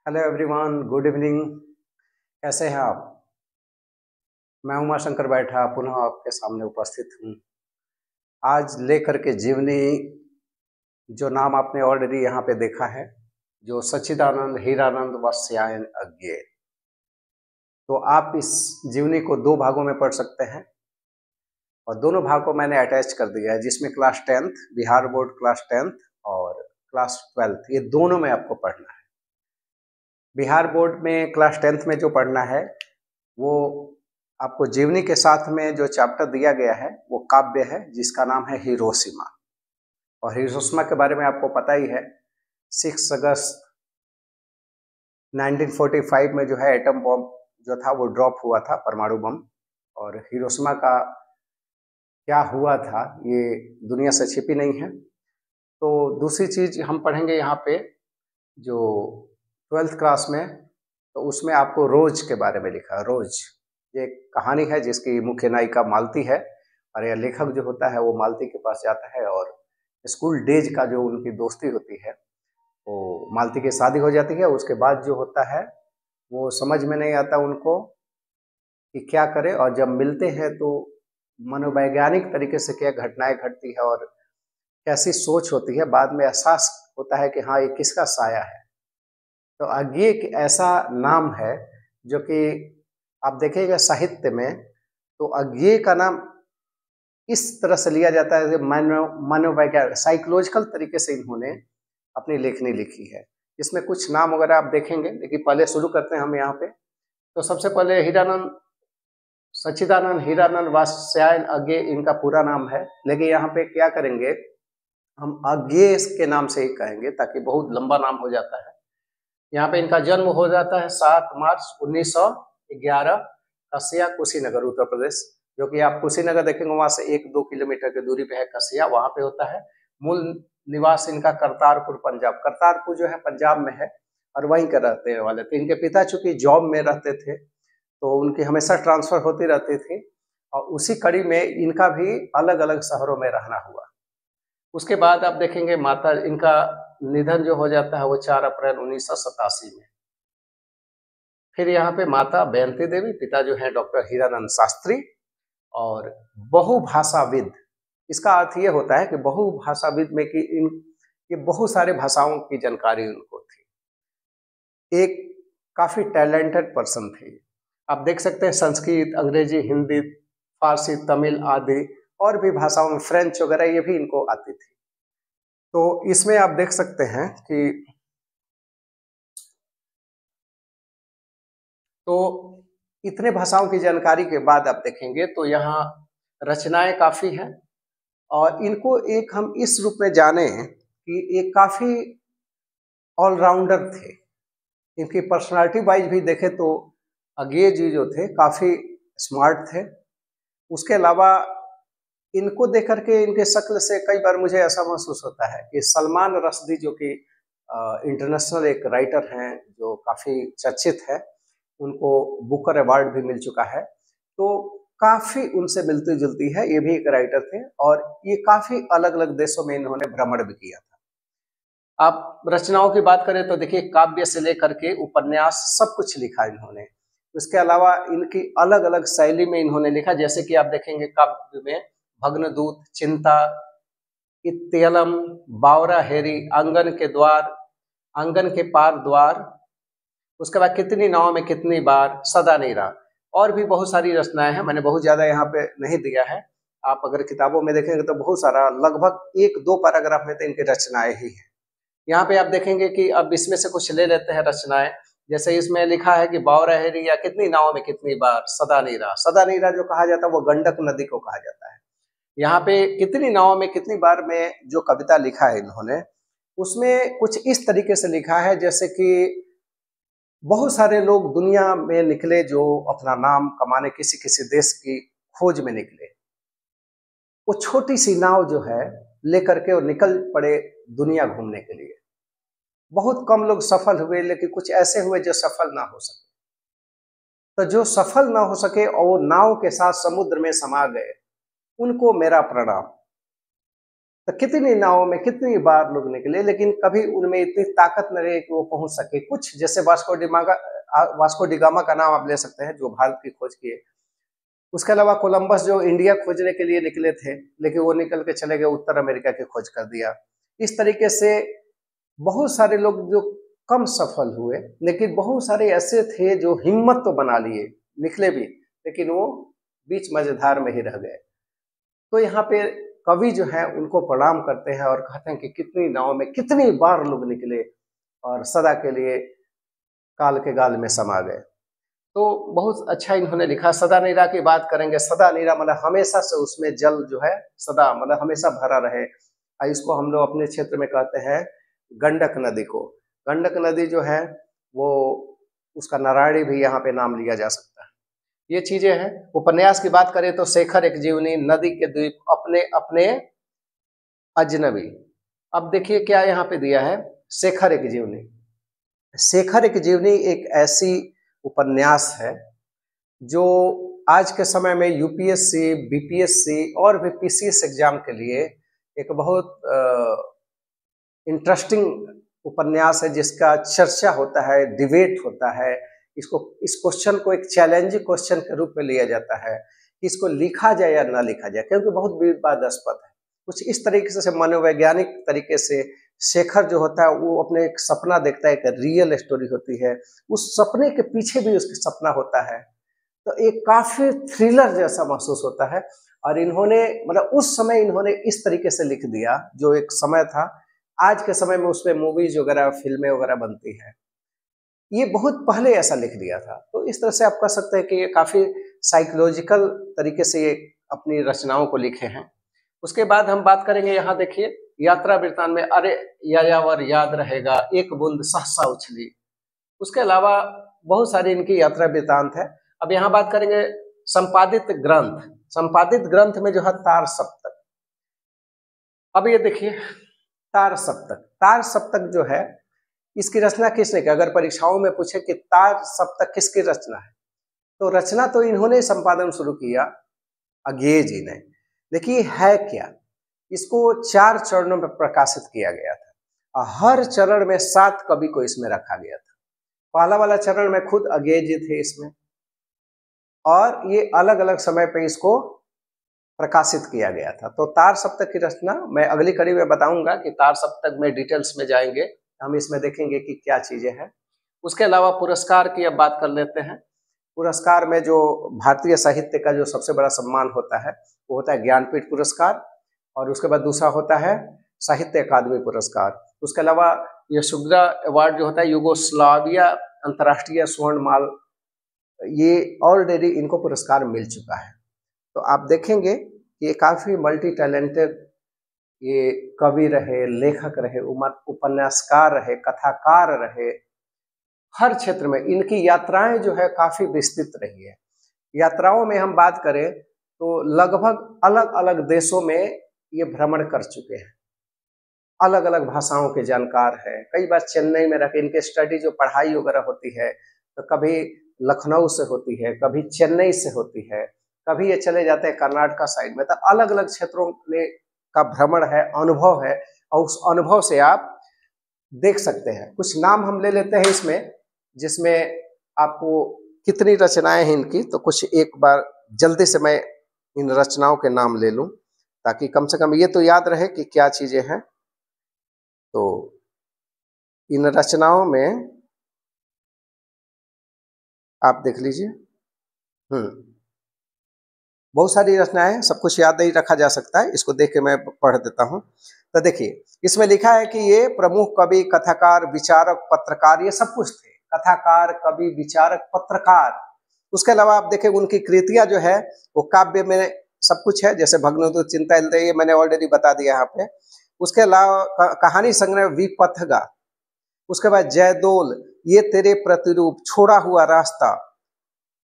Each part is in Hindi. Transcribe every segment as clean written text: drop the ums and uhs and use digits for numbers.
Hello everyone, good evening. कैसे हैं आप? मैं उमा शंकर बैठा पुनः आपके सामने उपस्थित हूँ। आज लेकर के जीवनी, जो नाम आपने ऑलरेडी यहाँ पे देखा है, जो सच्चिदानंद हीरानंद वत्स्यायन अज्ञेय। तो आप इस जीवनी को दो भागों में पढ़ सकते हैं और दोनों भाग को मैंने अटैच कर दिया है, जिसमें class 10th, Bihar board class 10th और क्लास 12th, ये दोनों में आपको पढ़ना है। बिहार बोर्ड में क्लास 10th में जो पढ़ना है वो आपको जीवनी के साथ में जो चैप्टर दिया गया है वो काव्य है, जिसका नाम है हिरोशिमा। और हिरोशिमा के बारे में आपको पता ही है, 6 अगस्त 1945 में जो है एटम बम जो था वो ड्रॉप हुआ था, परमाणु बम। और हिरोशिमा का क्या हुआ था ये दुनिया से छिपी नहीं है। तो दूसरी चीज हम पढ़ेंगे यहाँ पे, जो 12th क्लास में, तो उसमें आपको रोज के बारे में लिखा है। रोज ये एक कहानी है जिसकी मुख्य नायिका मालती है, और यह लेखक जो होता है वो मालती के पास जाता है और स्कूल डेज का जो उनकी दोस्ती होती है वो मालती की शादी हो जाती है। उसके बाद जो होता है वो समझ में नहीं आता उनको कि क्या करे, और जब मिलते हैं तो मनोवैज्ञानिक तरीके से क्या घटनाएं घटती है और कैसी सोच होती है, बाद में एहसास होता है कि हाँ, ये किसका साया है। तो अज्ञेय एक ऐसा नाम है जो कि आप देखिएगा साहित्य में, तो अज्ञेय का नाम इस तरह से लिया जाता है, मनोवैज्ञानिक साइकोलॉजिकल तरीके से इन्होंने अपनी लेखनी लिखी है। इसमें कुछ नाम वगैरह आप देखेंगे, लेकिन पहले शुरू करते हैं हम यहाँ पे। तो सबसे पहले सच्चिदानंद हीरानंद वत्स्यायन अज्ञेय इनका पूरा नाम है, लेकिन यहाँ पे क्या करेंगे, हम अज्ञेय के नाम से ही कहेंगे ताकि बहुत लंबा नाम हो जाता है। यहाँ पे इनका जन्म हो जाता है 7 मार्च 1911, कसिया, कुशीनगर, उत्तर प्रदेश। जो कि आप कुशीनगर देखेंगे, वहां से 1-2 किलोमीटर की दूरी पे है कसिया, वहां पे होता है। मूल निवास इनका करतारपुर, पंजाब। करतारपुर जो है पंजाब में है और वहीं के रहते वाले थे। इनके पिता चूंकि जॉब में रहते थे तो उनकी हमेशा ट्रांसफर होती रहती थी, और उसी कड़ी में इनका भी अलग अलग शहरों में रहना हुआ। उसके बाद आप देखेंगे माता इनका निधन जो हो जाता है वो 4 अप्रैल 1987 में। फिर यहाँ पे माता बेंती देवी, पिता जो है डॉक्टर हीरानंद शास्त्री। और बहुभाषाविद, इसका अर्थ ये होता है कि बहुभाषाविद में कि ये बहुत सारे भाषाओं की जानकारी उनको थी। एक काफी टैलेंटेड पर्सन थे। आप देख सकते हैं संस्कृत, अंग्रेजी, हिंदी, फारसी, तमिल आदि और भी भाषाओं में, फ्रेंच वगैरह, ये भी इनको आती थी। तो इसमें आप देख सकते हैं कि तो इतने भाषाओं की जानकारी के बाद आप देखेंगे तो यहाँ रचनाएं काफी हैं, और इनको एक हम इस रूप में जाने कि ये काफी ऑलराउंडर थे। इनकी पर्सनालिटी वाइज भी देखें तो अज्ञेय जी जो थे काफी स्मार्ट थे। उसके अलावा इनको देख करके, इनके शक्ल से कई बार मुझे ऐसा महसूस होता है कि सलमान रश्दी, जो कि इंटरनेशनल एक राइटर हैं जो काफ़ी चर्चित है, उनको बुकर अवार्ड भी मिल चुका है, तो काफ़ी उनसे मिलती जुलती है। ये भी एक राइटर थे और ये काफ़ी अलग अलग देशों में इन्होंने भ्रमण भी किया था। आप रचनाओं की बात करें तो देखिए, काव्य से लेकर के उपन्यास सब कुछ लिखा इन्होंने। उसके अलावा इनकी अलग अलग शैली में इन्होंने लिखा, जैसे कि आप देखेंगे काव्य में भग्नदूत, चिंता, इत्यलम, बावरा हेरी, आंगन के द्वार, आंगन के पार द्वार, उसके बाद कितनी नाव में कितनी बार, सदा नीरा, और भी बहुत सारी रचनाएं हैं। मैंने बहुत ज्यादा यहाँ पे नहीं दिया है, आप अगर किताबों में देखेंगे तो बहुत सारा, लगभग 1-2 पैराग्राफ में तो इनकी रचनाएं ही हैं। यहाँ पे आप देखेंगे कि अब इसमें से कुछ ले लेते हैं रचनाएं। जैसे इसमें लिखा है कि बावरा हेरी, या कितनी नाव में कितनी बार, सदा नीरा। सदा नीरा जो कहा जाता है वो गंडक नदी को कहा जाता है। यहाँ पे कितनी नाव में कितनी बार में जो कविता लिखा है इन्होंने, उसमें कुछ इस तरीके से लिखा है जैसे कि बहुत सारे लोग दुनिया में निकले जो अपना नाम कमाने किसी किसी देश की खोज में निकले। वो छोटी सी नाव जो है लेकर के वो निकल पड़े दुनिया घूमने के लिए। बहुत कम लोग सफल हुए, लेकिन कुछ ऐसे हुए जो सफल ना हो सके। तो जो सफल ना हो सके और वो नाव के साथ समुद्र में समा गए, उनको मेरा प्रणाम। तो कितनी नावों में कितनी बार लोग निकले, लेकिन कभी उनमें इतनी ताकत न रही कि वो पहुंच सके। कुछ जैसे वास्को डिगामा का नाम आप ले सकते हैं, जो भारत की खोज किए। उसके अलावा कोलंबस जो इंडिया खोजने के लिए निकले थे, लेकिन वो निकल के चले गए उत्तर अमेरिका की खोज कर दिया। इस तरीके से बहुत सारे लोग जो कम सफल हुए, लेकिन बहुत सारे ऐसे थे जो हिम्मत तो बना लिए, निकले भी, लेकिन वो बीच मझधार में ही रह गए। तो यहाँ पे कवि जो है उनको प्रणाम करते हैं और कहते हैं कि कितनी नाव में कितनी बार लोग निकले और सदा के लिए काल के गाल में समा गए। तो बहुत अच्छा इन्होंने लिखा। सदा नीरा की बात करेंगे। सदा नीरा मतलब हमेशा से उसमें जल जो है सदा मतलब हमेशा भरा रहे। इसको हम लोग अपने क्षेत्र में कहते हैं गंडक नदी को। गंडक नदी जो है वो उसका नारायणी भी यहाँ पे नाम लिया जा सकता है। ये चीजें हैं। उपन्यास की बात करें तो शेखर एक जीवनी, नदी के द्वीप, अपने अपने अजनबी। अब देखिए क्या यहाँ पे दिया है, शेखर एक जीवनी। शेखर एक जीवनी एक ऐसी उपन्यास है जो आज के समय में यूपीएससी, बीपीएससी और भी पीसीएस एग्जाम के लिए एक बहुत इंटरेस्टिंग उपन्यास है, जिसका चर्चा होता है, डिबेट होता है। इस क्वेश्चन को एक चैलेंजिंग क्वेश्चन के रूप में लिया जाता है कि इसको लिखा जाए या ना लिखा जाए, क्योंकि बहुत विवादास्पद है। कुछ इस तरीके से मनोवैज्ञानिक तरीके से शेखर जो होता है वो अपने एक सपना देखता है, एक रियल स्टोरी होती है, उस सपने के पीछे भी उसका सपना होता है। तो एक काफी थ्रिलर जैसा महसूस होता है। और इन्होंने मतलब उस समय इन्होंने इस तरीके से लिख दिया, जो एक समय था। आज के समय में उसमें मूवीज वगैरह, फिल्में वगैरह बनती हैं। ये बहुत पहले ऐसा लिख दिया था। तो इस तरह से आप कह सकते हैं कि ये काफी साइकोलॉजिकल तरीके से ये अपनी रचनाओं को लिखे हैं। उसके बाद हम बात करेंगे, यहाँ देखिए यात्रा वृत्तांत में अरे यायावर याद रहेगा, एक बूंद सहसा उछली। उसके अलावा बहुत सारी इनकी यात्रा वृत्तांत है। अब यहाँ बात करेंगे संपादित ग्रंथ। संपादित ग्रंथ में जो है तार सप्तक। अब ये देखिए तार सप्तक। तार सप्तक जो है इसकी रचना किसने की? अगर परीक्षाओं में पूछे कि तार सप्तक किसकी रचना है, तो रचना तो इन्होंने संपादन शुरू किया अज्ञेय जी ने, लेकिन है क्या? इसको 4 चरणों में प्रकाशित किया गया था और हर चरण में 7 कवि को इसमें रखा गया था। पहला वाला चरण में खुद अज्ञेय जी थे इसमें, और ये अलग अलग समय पे इसको प्रकाशित किया गया था। तो तार सप्तक की रचना मैं अगली कड़ी में बताऊंगा कि तार सप्तक में डिटेल्स में जाएंगे, हम इसमें देखेंगे कि क्या चीजें हैं। उसके अलावा पुरस्कार की अब बात कर लेते हैं। पुरस्कार में जो भारतीय साहित्य का जो सबसे बड़ा सम्मान होता है वो होता है ज्ञानपीठ पुरस्कार, और उसके बाद दूसरा होता है साहित्य अकादमी पुरस्कार। उसके अलावा यशोधरा अवार्ड जो होता है युगोस्लाविया अंतर्राष्ट्रीय स्वर्णमाल, ये ऑलरेडी इनको पुरस्कार मिल चुका है। तो आप देखेंगे कि ये काफी मल्टी टैलेंटेड ये कवि रहे, लेखक रहे, उपन्यासकार रहे, कथाकार रहे। हर क्षेत्र में इनकी यात्राएं जो है काफी विस्तृत रही है। यात्राओं में हम बात करें तो लगभग अलग अलग देशों में ये भ्रमण कर चुके हैं। अलग अलग भाषाओं के जानकार है। कई बार चेन्नई में रह के इनके स्टडी जो पढ़ाई वगैरह होती है तो कभी लखनऊ से होती है, कभी चेन्नई से होती है, कभी ये चले जाते हैं कर्नाटका साइड में। तो अलग अलग क्षेत्रों में का भ्रमण है, अनुभव है, और उस अनुभव से आप देख सकते हैं। कुछ नाम हम ले लेते हैं इसमें, जिसमें आपको कितनी रचनाएं हैं इनकी, तो कुछ एक बार जल्दी से मैं इन रचनाओं के नाम ले लूं ताकि कम से कम ये तो याद रहे कि क्या चीजें हैं। तो इन रचनाओं में आप देख लीजिए। बहुत सारी रचनाएं, सब कुछ याद नहीं रखा जा सकता है, इसको देख के मैं पढ़ देता हूं। तो देखिए इसमें लिखा है कि ये प्रमुख कवि, कथाकार, विचारक, पत्रकार, ये सब कुछ थे। कथाकार, कवि, विचारक, पत्रकार। उसके अलावा आप देखें उनकी कृतियां जो है वो काव्य में सब कुछ है, जैसे भग्नोदय चिंता, ये मैंने ऑलरेडी बता दिया यहाँ पे। उसके अलावा कहानी संग्रह विपथगा, उसके बाद जयदोल, ये तेरे प्रतिरूप, छोड़ा हुआ रास्ता,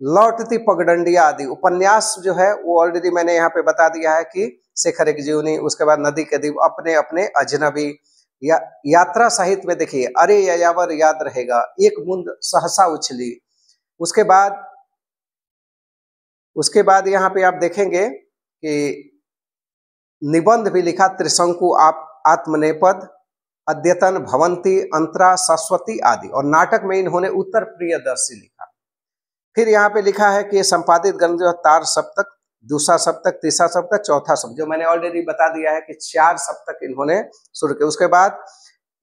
लौटती पगडंडिया आदि। उपन्यास जो है वो ऑलरेडी मैंने यहाँ पे बता दिया है कि शेखर एक जीवनी। उसके बाद नदी के द्वीप, अपने अपने अजनबी। यात्रा साहित्य में देखिए अरे यायावर याद रहेगा, एक बूंद सहसा उछली। उसके बाद यहाँ पे आप देखेंगे कि निबंध भी लिखा, त्रिशंकु आप आत्मनेपद, अद्यतन भवंती, अंतरा, सरस्वती आदि। और नाटक में इन्होंने उत्तर प्रियदर्शी लिखा। फिर यहाँ पे लिखा है कि संपादित ग्रंथ जो तार सप्तक, दूसरा सप्तक, तीसरा सप्तक, चौथा सप्तक, जो मैंने ऑलरेडी बता दिया है कि 4 सप्तक इन्होंने शुरू किए। उसके बाद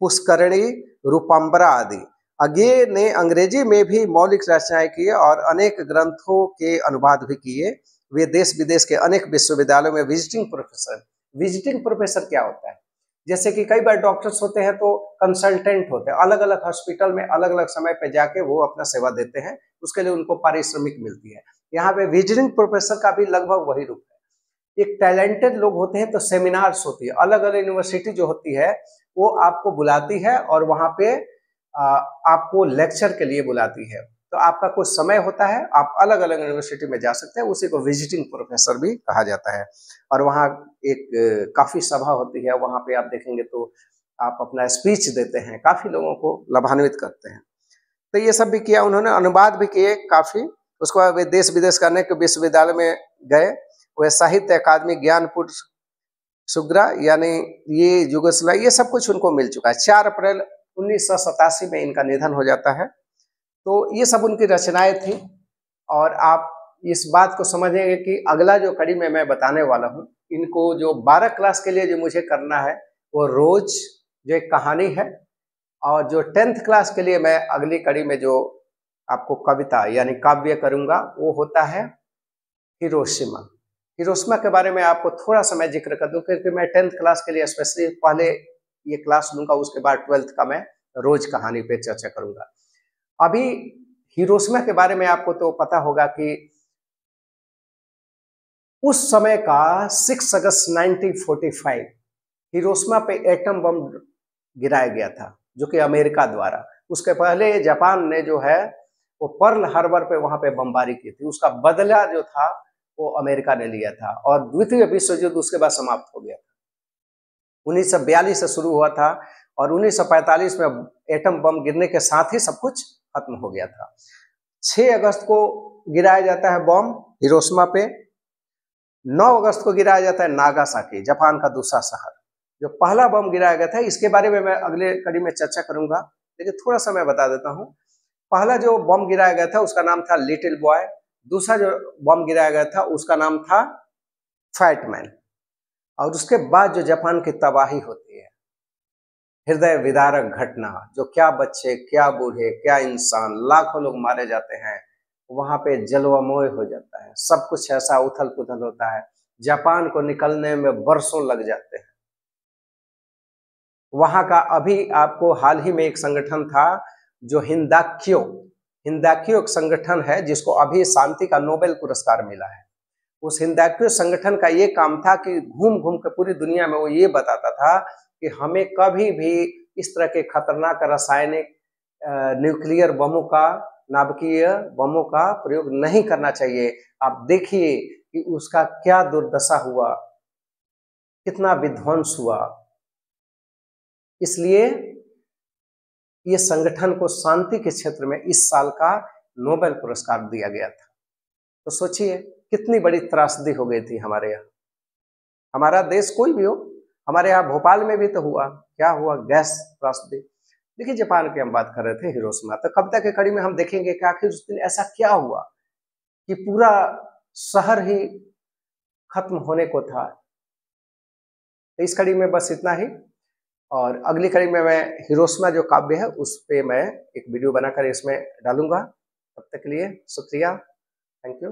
पुष्करणी, रूपम्बरा आदि। अज्ञे ने अंग्रेजी में भी मौलिक रचनाएं की और अनेक ग्रंथों के अनुवाद भी किए। वे देश विदेश के अनेक विश्वविद्यालयों में विजिटिंग प्रोफेसर। विजिटिंग प्रोफेसर क्या होता है? जैसे कि कई बार डॉक्टर्स होते हैं तो कंसल्टेंट होते हैं, अलग अलग हॉस्पिटल में अलग अलग समय पे जाके वो अपना सेवा देते हैं, उसके लिए उनको पारिश्रमिक मिलती है। यहाँ पे विजिटिंग प्रोफेसर का भी लगभग वही रूप है। एक टैलेंटेड लोग होते हैं तो सेमिनार्स होती है, अलग अलग यूनिवर्सिटी जो होती है वो आपको बुलाती है और वहाँ पे आपको लेक्चर के लिए बुलाती है। तो आपका कुछ समय होता है, आप अलग अलग यूनिवर्सिटी में जा सकते हैं, उसी को विजिटिंग प्रोफेसर भी कहा जाता है। और वहाँ एक काफ़ी सभा होती है, वहाँ पे आप देखेंगे तो आप अपना स्पीच देते हैं, काफ़ी लोगों को लाभान्वित करते हैं। तो ये सब भी किया उन्होंने, अनुवाद भी किए काफ़ी। उसके बाद वे देश विदेश का अनेक विश्वविद्यालय में गए। वह साहित्य अकादमी, ज्ञानपुर सुग्रा, यानी ये युगोस्लाविया, ये सब कुछ उनको मिल चुका है। 4 अप्रैल 1987 में इनका निधन हो जाता है। तो ये सब उनकी रचनाएं थी। और आप इस बात को समझेंगे कि अगला जो कड़ी में मैं बताने वाला हूँ, इनको जो 12 क्लास के लिए जो मुझे करना है वो रोज जो एक कहानी है, और जो 10th क्लास के लिए मैं अगली कड़ी में जो आपको कविता यानी काव्य करूँगा वो होता है हिरोशिमा। हिरोशिमा के बारे में आपको थोड़ा सा मैं जिक्र कर दूं, क्योंकि मैं 10th क्लास के लिए स्पेशली पहले ये क्लास लूंगा, उसके बाद 12th का मैं रोज कहानी पे चर्चा करूंगा। अभी हिरोशिमा के बारे में आपको तो पता होगा कि उस समय का 6 अगस्त 1945 हिरोशिमा पे एटम बम गिराया गया था, जो कि अमेरिका द्वारा। उसके पहले जापान ने जो है वो पर्ल हार्बर पे वहां पे बमबारी की थी, उसका बदला जो था वो अमेरिका ने लिया था। और द्वितीय विश्व युद्ध उसके बाद समाप्त हो गया था। 1942 से शुरू हुआ था और 1945 में एटम बम गिरने के साथ ही सब कुछ खत्म हो गया था। 6 अगस्त को गिराया जाता है बम हिरोशिमा पे। 9 अगस्त को गिराया जाता है नागासाकी, जापान का दूसरा शहर। जो पहला बम गिराया गया था, इसके बारे में मैं अगले कड़ी में चर्चा करूंगा, लेकिन थोड़ा सा मैं बता देता हूँ। पहला जो बम गिराया गया था उसका नाम था लिटिल बॉय। दूसरा जो बम गिराया गया था उसका नाम था फैटमैन। और उसके बाद जो जापान की तबाही होती है, हृदय विदारक घटना, जो क्या बच्चे, क्या बूढ़े, क्या इंसान, लाखों लोग मारे जाते हैं, वहां पे जलवामय हो जाता है, सब कुछ ऐसा उथल पुथल होता है, जापान को निकलने में वर्षों लग जाते हैं। वहां का अभी आपको हाल ही में एक संगठन था जो हिंदाक्यो एक संगठन है, जिसको अभी शांति का नोबेल पुरस्कार मिला है। उस हिंदाक्यो संगठन का ये काम था कि घूम घूम के पूरी दुनिया में वो ये बताता था कि हमें कभी भी इस तरह के खतरनाक रासायनिक न्यूक्लियर बमों का, नाभिकीय बमों का प्रयोग नहीं करना चाहिए। आप देखिए कि उसका क्या दुर्दशा हुआ, कितना विध्वंस हुआ। इसलिए ये संगठन को शांति के क्षेत्र में इस साल का नोबेल पुरस्कार दिया गया था। तो सोचिए कितनी बड़ी त्रासदी हो गई थी हमारे यहाँ। हमारा देश कोई भी हो, हमारे यहाँ भोपाल में भी तो हुआ, क्या हुआ, गैस त्रासदी। देखिए जापान की हम बात कर रहे थे, हिरोशिमा। तो कविता के कड़ी में हम देखेंगे कि आखिर उस दिन ऐसा क्या हुआ कि पूरा शहर ही खत्म होने को था। तो इस कड़ी में बस इतना ही, और अगली कड़ी में मैं हिरोशिमा जो काव्य है उस पे मैं एक वीडियो बनाकर इसमें डालूंगा। तब तक के लिए शुक्रिया, थैंक यू।